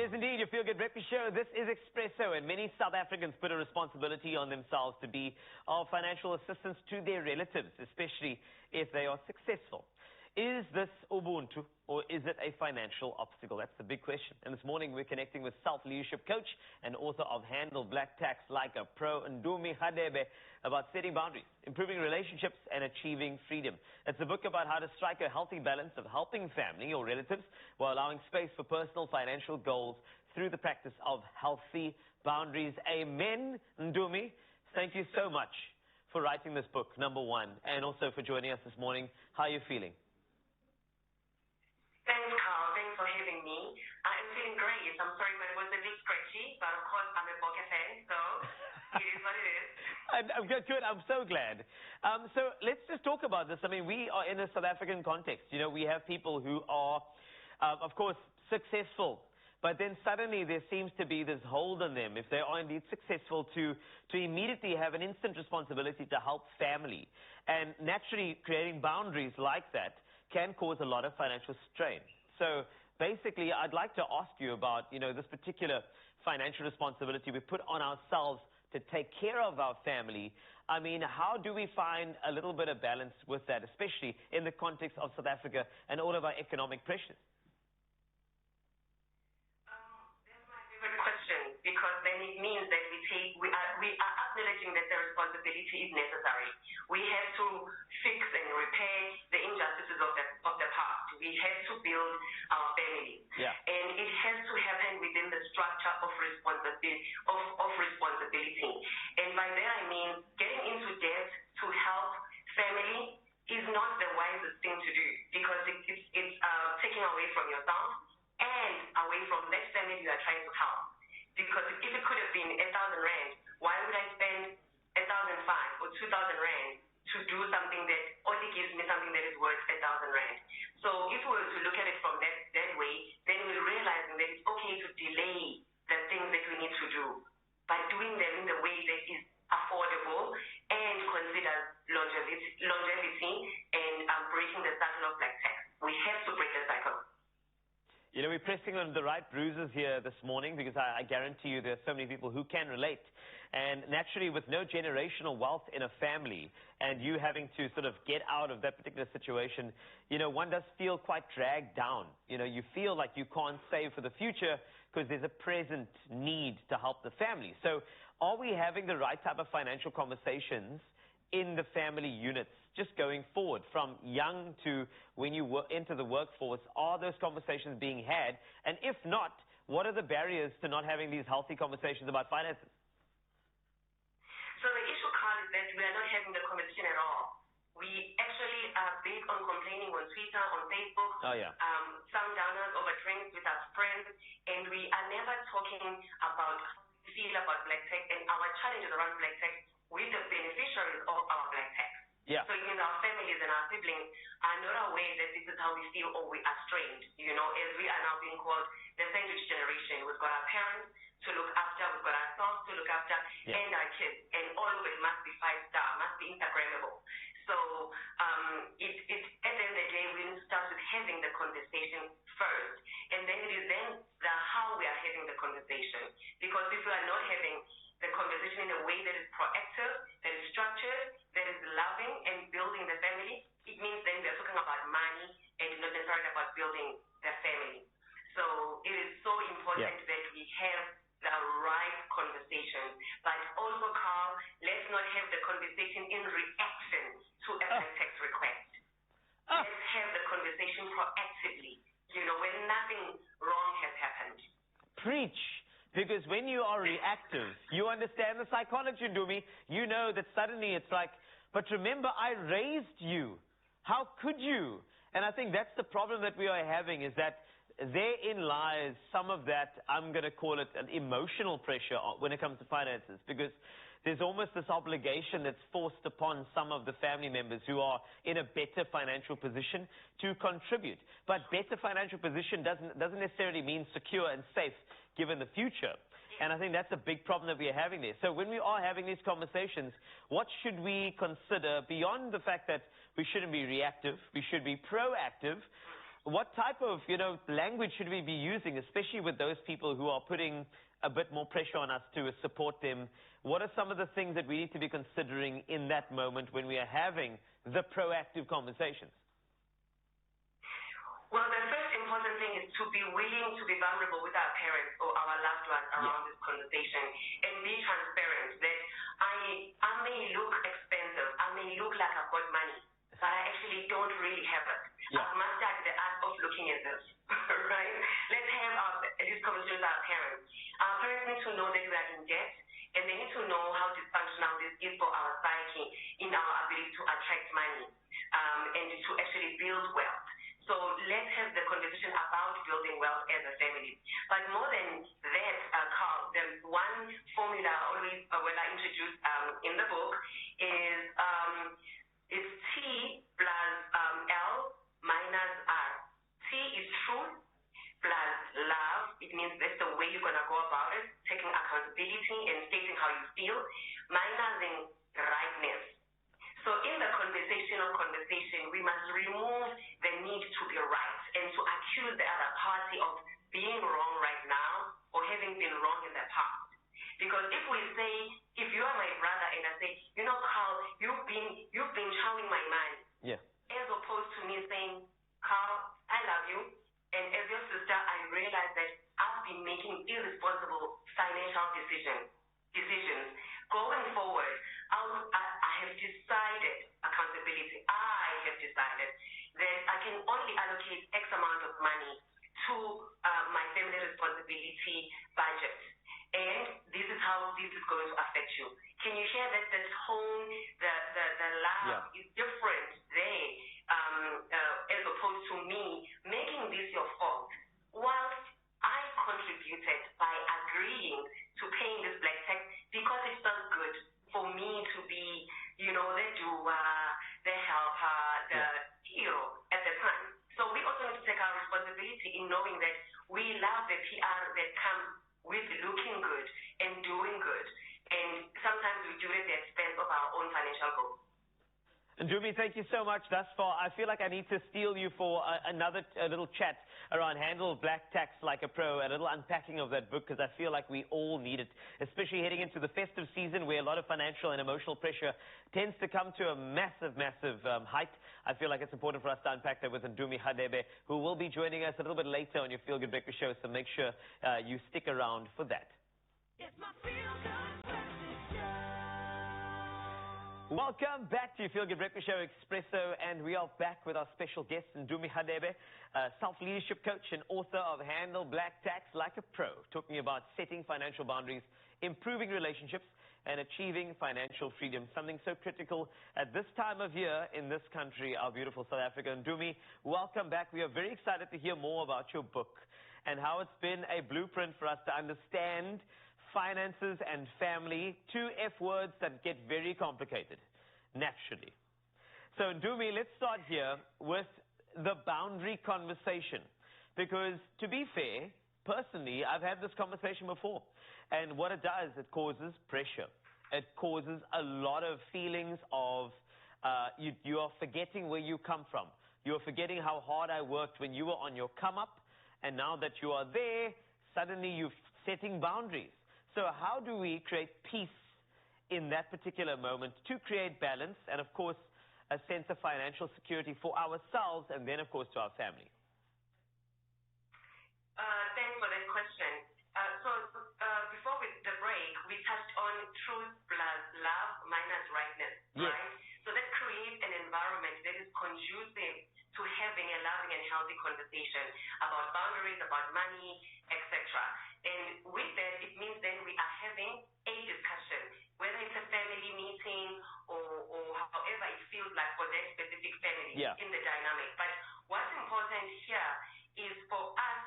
It is indeed your feel-good breakfast show. This is Expresso, and many South Africans put a responsibility on themselves to be of financial assistance to their relatives, especially if they are successful. Is this Ubuntu, or is it a financial obstacle? That's the big question. And this morning, we're connecting with self-leadership coach and author of Handle Black Tax Like a Pro, Ndumi Hadebe, about setting boundaries, improving relationships, and achieving freedom. It's a book about how to strike a healthy balance of helping family or relatives while allowing space for personal financial goals through the practice of healthy boundaries. Amen, Ndumi. Thank you so much for writing this book, number one, and also for joining us this morning. How are you feeling? Thanks, Carl. Thanks for having me. I'm feeling great. I'm sorry, but it was a bit scratchy. But of course, I'm a Bokke fan, so it is what it is. I'm good. I'm so glad. So let's just talk about this. I mean, we are in a South African context. You know, we have people who are, of course, successful. But then suddenly there seems to be this hold on them, if they are indeed successful, to immediately have an instant responsibility to help family. And naturally, creating boundaries like that can cause a lot of financial strain. So basically, I'd like to ask you about, this particular financial responsibility we put on ourselves to take care of our family. I mean, how do we find a little bit of balance with that, especially in the context of South Africa and all of our economic pressures? That's my favorite question, because then it means that we are acknowledging that the responsibility is necessary. We have to fix and repair the injustices of the past. We have to build our family. Yeah. And it has to happen within the structure of responsibility. And by that I mean getting into debt to help family is not the wisest thing to do, because it's taking away from yourself and away from that family you are trying to help. Because if it could have been 1,000 rand, why would I spend 1,005 or 2,000 rand to do something that only gives me something that is worth 1,000 rand? So if we were to look at it from that way, then we're realizing that it's okay to delay the things that we need to do, by doing them in the way that is affordable and considers longevity and breaking the cycle of black tax. We have to break the cycle. You know, we're pressing on the right bruises here this morning, because I guarantee you there are so many people who can relate. And naturally, with no generational wealth in a family and you having to sort of get out of that particular situation, one does feel quite dragged down. You feel like you can't save for the future because there's a present need to help the family. So are we having the right type of financial conversations in the family units, just going forward from young to when you enter the workforce? Are those conversations being had? And if not, what are the barriers to not having these healthy conversations about finances? So the issue, Carl, is that we are not having the conversation at all. We actually are big on complaining on Twitter, on Facebook, sundowner over drinks with our friends, and we are never talking about how we feel about black tax and our challenges around black tax with the beneficiaries of our black tax. Yeah. So it means our families and our siblings are not aware that this is how we feel, or we are strained, as we are now being called the sandwich generation. We've got our parents to look after, we've got ourselves to look after, and our kids, and all of it must be 5-star, must be Instagrammable. So at the end of the day, we need to start with having the conversation first, and then it is then how we are having the conversation. Because if we are not having the conversation in a way that is proactive, that is structured, that is loving and building the family, it means then we are talking about money and not necessarily about building the family. So it is so important that we have the right conversation. But also, Carl, let's not have the conversation in reaction to a black tax request. Let's have the conversation proactively, when nothing wrong has happened. Preach. Because when you are reactive, you understand the psychology, Ndumi. You know that suddenly it's like, but remember, I raised you. How could you? And I think that's the problem that we are having, is that therein lies some of that, I'm going to call it an emotional pressure when it comes to finances, because there's almost this obligation that's forced upon some of the family members who are in a better financial position to contribute. But better financial position doesn't necessarily mean secure and safe given the future. And I think that's a big problem that we are having there. So when we are having these conversations, what should we consider beyond the fact that we shouldn't be reactive, we should be proactive? What type of, language should we be using, especially with those people who are putting a bit more pressure on us to support them? What are some of the things that we need to be considering in that moment when we are having the proactive conversations? Well, the first important thing is to be willing to be vulnerable with our parents or our loved ones around this conversation and be transparent that I may look expensive, I may look like I've got money, but I actually don't really have it. I've mastered the art of looking at this, right? Let's have this conversation with our parents. Our parents need to know that we are in debt, and they need to know how dysfunctional this is for our psyche in our ability to attract money and to actually build wealth. So let's have the conversation about building wealth as a family. But more than that, Carl, there's one formula always when I introduce in the book is it's T plus L minus R. T is truth plus love. It means that's the way you're going to go about it, taking accountability and stating how you feel, minusing rightness. So in the conversation, we must remove the need to be right and to accuse the other party of being wrong right now or having been wrong in the past. Because if we say, if you are my brother and I say, Carl, you've been chowing my money, as opposed to me saying, Carl, I love you, and as your sister, I realize that I've been making irresponsible financial decisions. Going forward, I have decided accountability. I have decided that I can only allocate X amount of money to my family responsibility budget. And this is how this is going to affect you. Can you hear that the tone, the laugh is different there as opposed to me making this your fault? Whilst I contributed by agreeing to paying this black tax because it felt good for me to be, the doer, the helper, the hero at the time. So we also need to take our responsibility in knowing that we love the PR that comes with looking good and doing good. And sometimes we do it at the expense of our own financial goals. And Dumi, thank you so much thus far. I feel like I need to steal you for a little chat around Handle Black Tax Like a Pro, a little unpacking of that book, because I feel like we all need it, especially heading into the festive season where a lot of financial and emotional pressure tends to come to a massive, massive height. I feel like it's important for us to unpack that with Ndumi Hadebe, who will be joining us a little bit later on your Feel Good Breakfast show, so make sure you stick around for that. It's my Feel Good Breakfast Show. Welcome back to your Feel Good Breakfast Show, Expresso, and we are back with our special guest, Ndumi Hadebe, self-leadership coach and author of Handle Black Tax Like a Pro, talking about setting financial boundaries, improving relationships, and achieving financial freedom, something so critical at this time of year in this country, our beautiful South Africa. Ndumi, welcome back. We are very excited to hear more about your book and how it's been a blueprint for us to understand finances and family, two F words that get very complicated, naturally. So, Ndumi, let's start here with the boundary conversation. Because, to be fair, personally, I've had this conversation before. And what it does, it causes pressure. It causes a lot of feelings of you are forgetting where you come from. You're forgetting how hard I worked when you were on your come up. And now that you are there, suddenly you're setting boundaries. So how do we create peace in that particular moment to create balance and, of course, a sense of financial security for ourselves and then, of course, to our family? Thanks for that question. Before the break, we touched on truth plus love minus rightness, right? So that creates an environment that is conducive to having a loving and healthy conversation about boundaries, about money, etc. And with that, it means then we are having a discussion, whether it's a family meeting or however it feels like for that specific family in the dynamic. But what's important here is for us,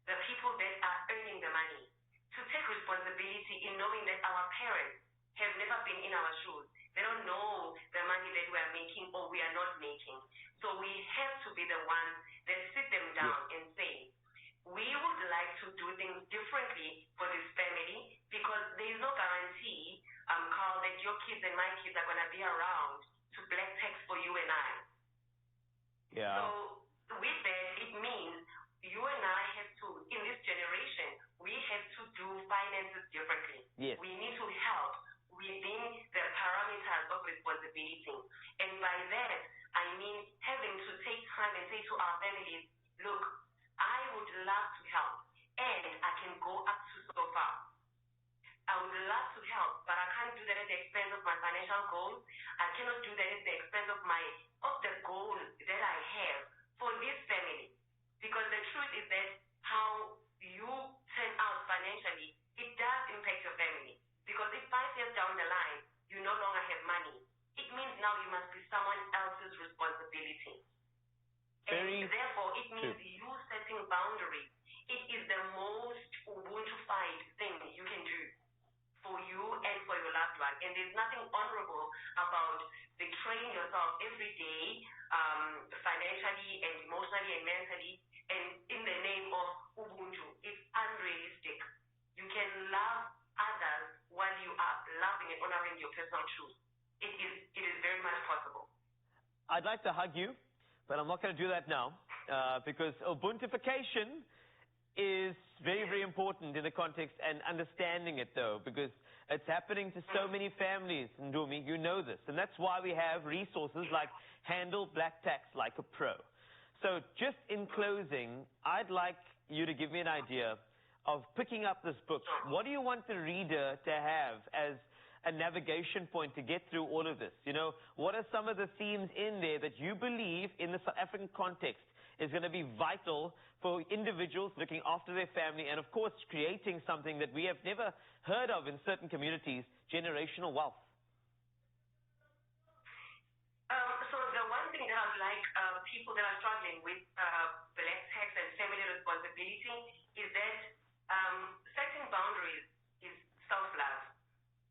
the people that are earning the money, to take responsibility in knowing that our parents have never been in our shoes. They don't know the money that we are making or we are not making. So we have to be the ones that sit them down and say, we would like to do things differently for this family because there is no guarantee, Carl, that your kids and my kids are going to be around to black tax for you and I. So with that, it means our families, look, I would love to help, and I can go up to so far. I would love to help, but I can't do that at the expense of my financial goals. I cannot do that at the expense of the goal that I have for this family. Because the truth is that how you turn out financially, it does impact your family. Because if 5 years down the line, you no longer have money, it means now you must be someone else's responsibility. And therefore, it means you setting boundaries. It is the most Ubuntu-fied thing you can do for you and for your loved one. And there's nothing honorable about betraying yourself every day, financially and emotionally and mentally, and in the name of Ubuntu. It's unrealistic. You can love others while you are loving and honoring your personal truth. It is very much possible. I'd like to hug you, but I'm not going to do that now because Ubuntufication is very, very important in the context and understanding it, though, because it's happening to so many families, Ndumi, you know this. And that's why we have resources like Handle Black Tax Like a Pro. So just in closing, I'd like you to give me an idea of picking up this book. What do you want the reader to have as a navigation point to get through all of this? You know, what are some of the themes in there that you believe in the South African context is going to be vital for individuals looking after their family and, of course, creating something that we have never heard of in certain communities, generational wealth? So the one thing that I'd like people that are struggling with black tax and family responsibility is that setting boundaries is self-love.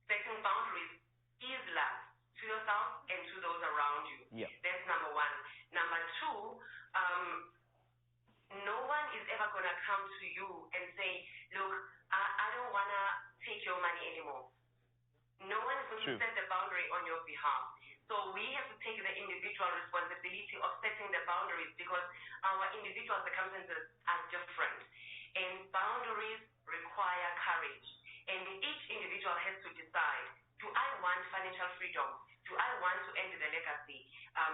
Setting boundaries is love to yourself and to those around you. Yeah. That's number one. Number two, no one is ever going to come to you and say, look, I don't want to take your money anymore. No one is going to set the boundary on your behalf. So we have to take the individual responsibility of setting the boundaries because our individual circumstances are different. And boundaries require courage. And each individual has to decide, do I want financial freedom? Do I want to end the legacy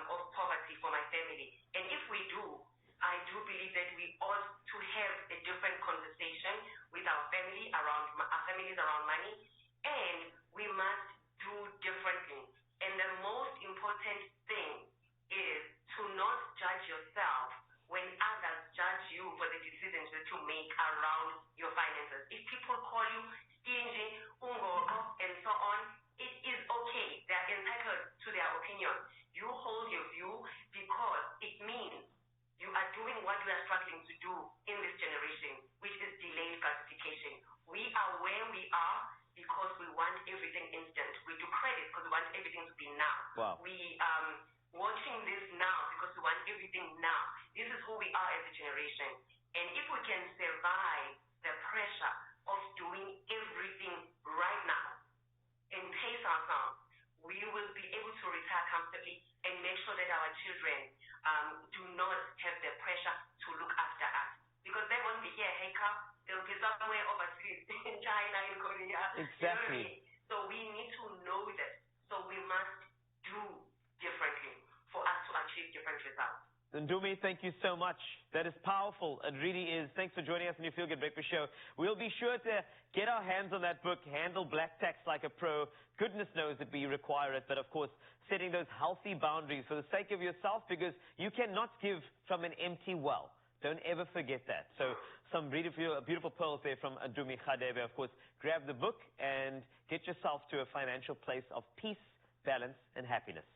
of poverty for my family? And if we do, I do believe that we ought to have a different conversation with our families around money, and we must do differently. And the most important thing is to not judge yourself when others judge you for the decisions that you make around your finances. If people call you stingy, ungoko, and so on, it is okay. They are entitled to their opinion. You hold your view because it means you are doing what we are struggling to do in this generation, which is delayed gratification. We are where we are because we want everything instant. We do credit because we want everything to be now. Wow. We watching this now because we want everything now. This is who we are as a generation. And if we can survive the pressure of doing everything right now and pace ourselves, we will be able to retire comfortably and make sure that our children do not have the pressure to look after us. Because they won't be here, hey, they'll be somewhere overseas in China, in Korea. Exactly. You know what I mean? So we need to know that. So we must do differently for us to achieve different results. Ndumi, thank you so much. That is powerful. It really is. Thanks for joining us on your Feel Good Breakfast Show. We'll be sure to get our hands on that book, Handle Black Tax Like a Pro. Goodness knows that we require it, but of course, setting those healthy boundaries for the sake of yourself, because you cannot give from an empty well. Don't ever forget that. So some beautiful pearls there from Ndumi Khadebe. Of course, grab the book and get yourself to a financial place of peace, balance, and happiness.